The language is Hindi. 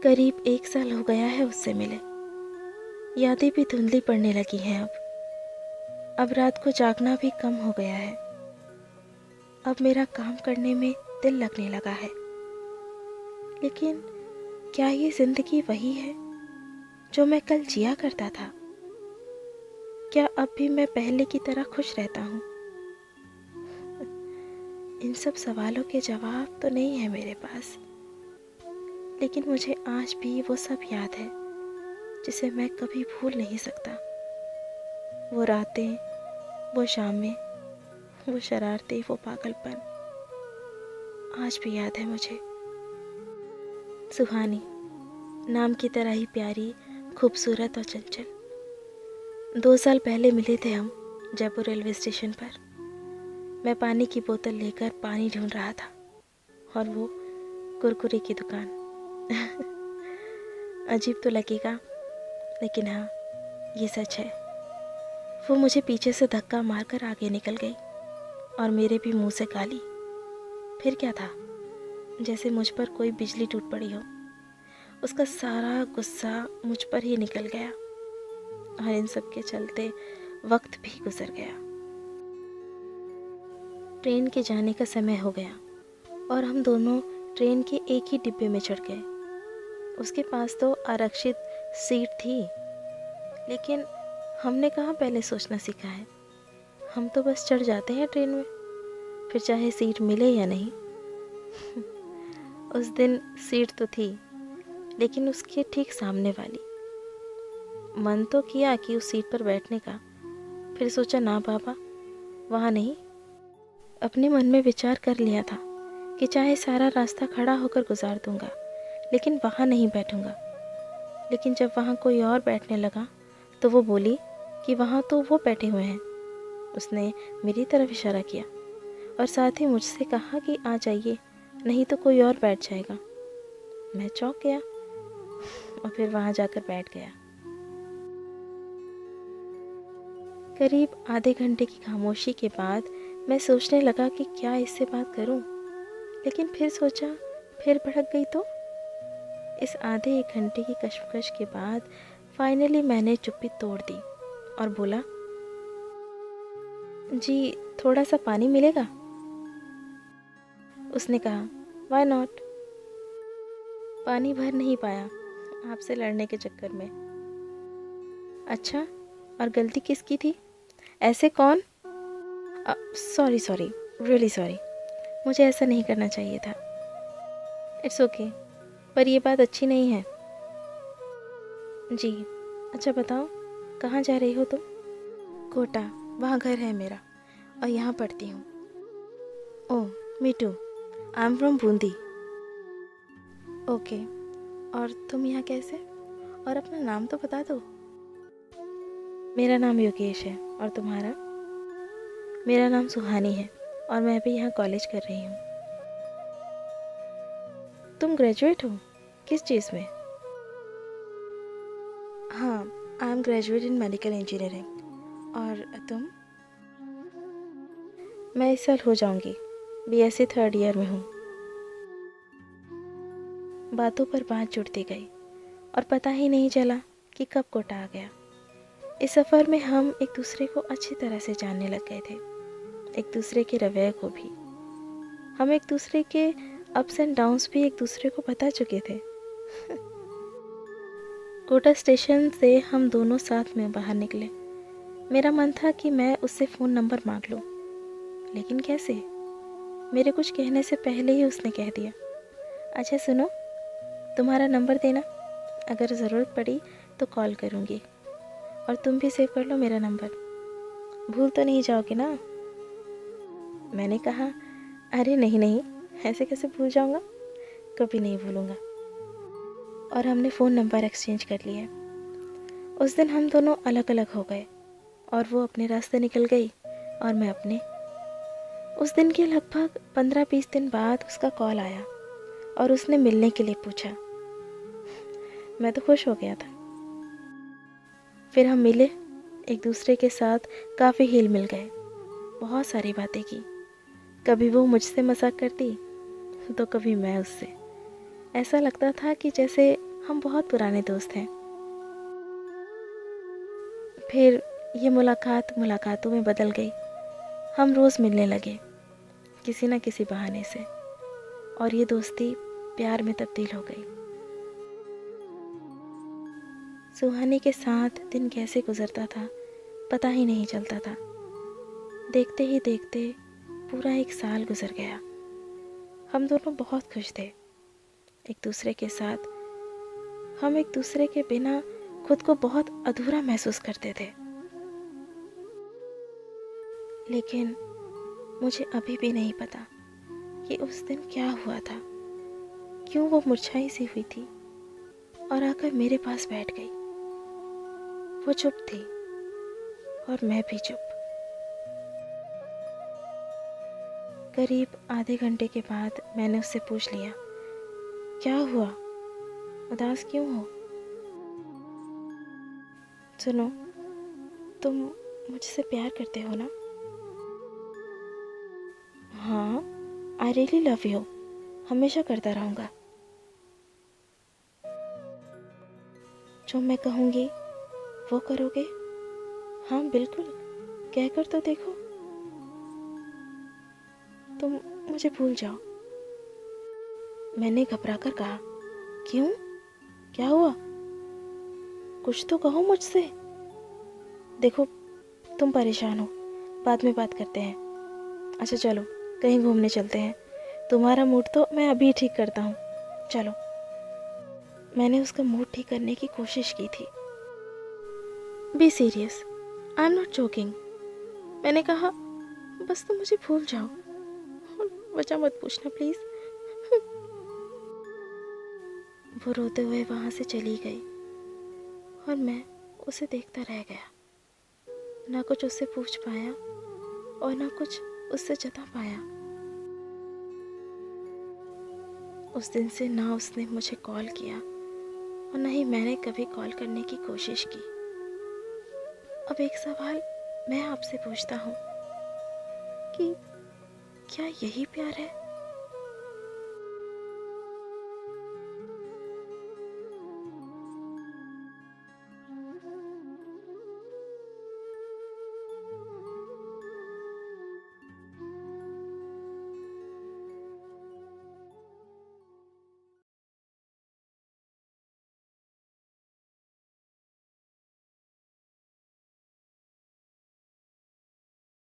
करीब 1 साल हो गया है उससे मिले। यादें भी धुंधली पड़ने लगी हैं अब रात को जागना भी कम हो गया है। अब मेरा काम करने में दिल लगने लगा है। लेकिन क्या ये जिंदगी वही है जो मैं कल जिया करता था? क्या अब भी मैं पहले की तरह खुश रहता हूँ? इन सब सवालों के जवाब तो नहीं है मेरे पास, लेकिन मुझे आज भी वो सब याद है जिसे मैं कभी भूल नहीं सकता। वो रातें, वो शामें, वो शरारतें, वो पागलपन आज भी याद है मुझे। सुहानी, नाम की तरह ही प्यारी, खूबसूरत और चंचल। 2 साल पहले मिले थे हम जयपुर रेलवे स्टेशन पर। मैं पानी की बोतल लेकर पानी ढूंढ रहा था और वो कुरकुरे की दुकान। अजीब तो लगेगा, लेकिन हाँ, ये सच है। वो मुझे पीछे से धक्का मारकर आगे निकल गई और मेरे भी मुंह से गाली। फिर क्या था, जैसे मुझ पर कोई बिजली टूट पड़ी हो। उसका सारा गुस्सा मुझ पर ही निकल गया और इन सब के चलते वक्त भी गुजर गया। ट्रेन के जाने का समय हो गया और हम दोनों ट्रेन के एक ही डिब्बे में चढ़ गए। उसके पास तो आरक्षित सीट थी, लेकिन हमने कहाँ पहले सोचना सीखा है। हम तो बस चढ़ जाते हैं ट्रेन में, फिर चाहे सीट मिले या नहीं। उस दिन सीट तो थी, लेकिन उसके ठीक सामने वाली। मन तो किया कि उस सीट पर बैठने का, फिर सोचा ना बाबा, वहाँ नहीं। अपने मन में विचार कर लिया था कि चाहे सारा रास्ता खड़ा होकर गुजार दूंगा, लेकिन वहाँ नहीं बैठूंगा। लेकिन जब वहाँ कोई और बैठने लगा तो वो बोली कि वहाँ तो वो बैठे हुए हैं। उसने मेरी तरफ इशारा किया और साथ ही मुझसे कहा कि आ जाइए, नहीं तो कोई और बैठ जाएगा। मैं चौंक गया और फिर वहाँ जाकर बैठ गया। करीब आधे घंटे की खामोशी के बाद मैं सोचने लगा कि क्या इससे बात करूं, लेकिन फिर सोचा, फिर भड़क गई तो। इस आधे एक घंटे की कश्मकश के बाद फाइनली मैंने चुप्पी तोड़ दी और बोला, जी थोड़ा सा पानी मिलेगा? उसने कहा, व्हाई नॉट। पानी भर नहीं पाया आपसे लड़ने के चक्कर में। अच्छा, और गलती किसकी थी? ऐसे कौन? सॉरी सॉरी, रियली सॉरी, मुझे ऐसा नहीं करना चाहिए था। इट्स ओके, पर ये बात अच्छी नहीं है। जी, अच्छा बताओ, कहाँ जा रही हो तुम? कोटा, वहाँ घर है मेरा और यहाँ पढ़ती हूँ। Oh, me too, I am from Bundi. Okay, और तुम यहाँ कैसे? और अपना नाम तो बता दो। मेरा नाम योगेश है, और तुम्हारा? मेरा नाम सुहानी है और मैं भी यहाँ कॉलेज कर रही हूँ। तुम ग्रेजुएट हो? किस चीज़ में? हाँ, I am graduate in medical engineering. और तुम? मैं इस साल हो जाऊंगी, बीएससी थर्ड ईयर में हूँ। बातों पर बात जुड़ती गई और पता ही नहीं चला कि कब कोटा आ गया। इस सफ़र में हम एक दूसरे को अच्छी तरह से जानने लग गए थे, एक दूसरे के रवैये को भी। हम एक दूसरे के अप्स एंड डाउन्स भी एक दूसरे को बता चुके थे। कोटा स्टेशन से हम दोनों साथ में बाहर निकले। मेरा मन था कि मैं उससे फ़ोन नंबर मांग लूँ, लेकिन कैसे? मेरे कुछ कहने से पहले ही उसने कह दिया, अच्छा सुनो, तुम्हारा नंबर देना, अगर ज़रूरत पड़ी तो कॉल करूँगी, और तुम भी सेव कर लो मेरा नंबर, भूल तो नहीं जाओगे ना? मैंने कहा, अरे नहीं नहीं, ऐसे कैसे भूल जाऊँगा, कभी नहीं भूलूँगा। और हमने फ़ोन नंबर एक्सचेंज कर लिए। उस दिन हम दोनों अलग अलग हो गए और वो अपने रास्ते निकल गई और मैं अपने। उस दिन के लगभग 15-20 दिन बाद उसका कॉल आया और उसने मिलने के लिए पूछा। मैं तो खुश हो गया था। फिर हम मिले, एक दूसरे के साथ काफ़ी हिल मिल गए, बहुत सारी बातें की। कभी वो मुझसे मजाक करती तो कभी मैं उससे। ऐसा लगता था कि जैसे हम बहुत पुराने दोस्त हैं। फिर ये मुलाकात मुलाकातों में बदल गई। हम रोज़ मिलने लगे, किसी न किसी बहाने से, और ये दोस्ती प्यार में तब्दील हो गई। सुहानी के साथ दिन कैसे गुजरता था पता ही नहीं चलता था। देखते ही देखते पूरा 1 साल गुजर गया। हम दोनों बहुत खुश थे एक दूसरे के साथ। हम एक दूसरे के बिना खुद को बहुत अधूरा महसूस करते थे। लेकिन मुझे अभी भी नहीं पता कि उस दिन क्या हुआ था, क्यों वो मुरझाई सी हुई थी और आकर मेरे पास बैठ गई। वो चुप थी और मैं भी चुप। करीब आधे घंटे के बाद मैंने उससे पूछ लिया, क्या हुआ, उदास क्यों हो? सुनो, तुम मुझसे प्यार करते हो ना? हाँ, आई रियली लव यू, हमेशा करता रहूँगा। जो मैं कहूँगी वो करोगे? हाँ बिल्कुल, कहकर तो देखो। तुम मुझे भूल जाओ। मैंने घबराकर कहा, क्यों, क्या हुआ? कुछ तो कहो मुझसे। देखो, तुम परेशान हो, बाद में बात करते हैं। अच्छा चलो, कहीं घूमने चलते हैं। तुम्हारा मूड तो मैं अभी ठीक करता हूँ, चलो। मैंने उसका मूड ठीक करने की कोशिश की थी। Be serious, I am not joking. मैंने कहा, बस तुम मुझे भूल जाओ, वजह मत पूछना प्लीज। वो रोते हुए वहां से चली गई और मैं उसे देखता रह गया। ना कुछ उससे पूछ पाया और ना कुछ उससे जता पाया। उस दिन से ना उसने मुझे कॉल किया और ना ही मैंने कभी कॉल करने की कोशिश की। अब एक सवाल मैं आपसे पूछता हूँ कि क्या यही प्यार है?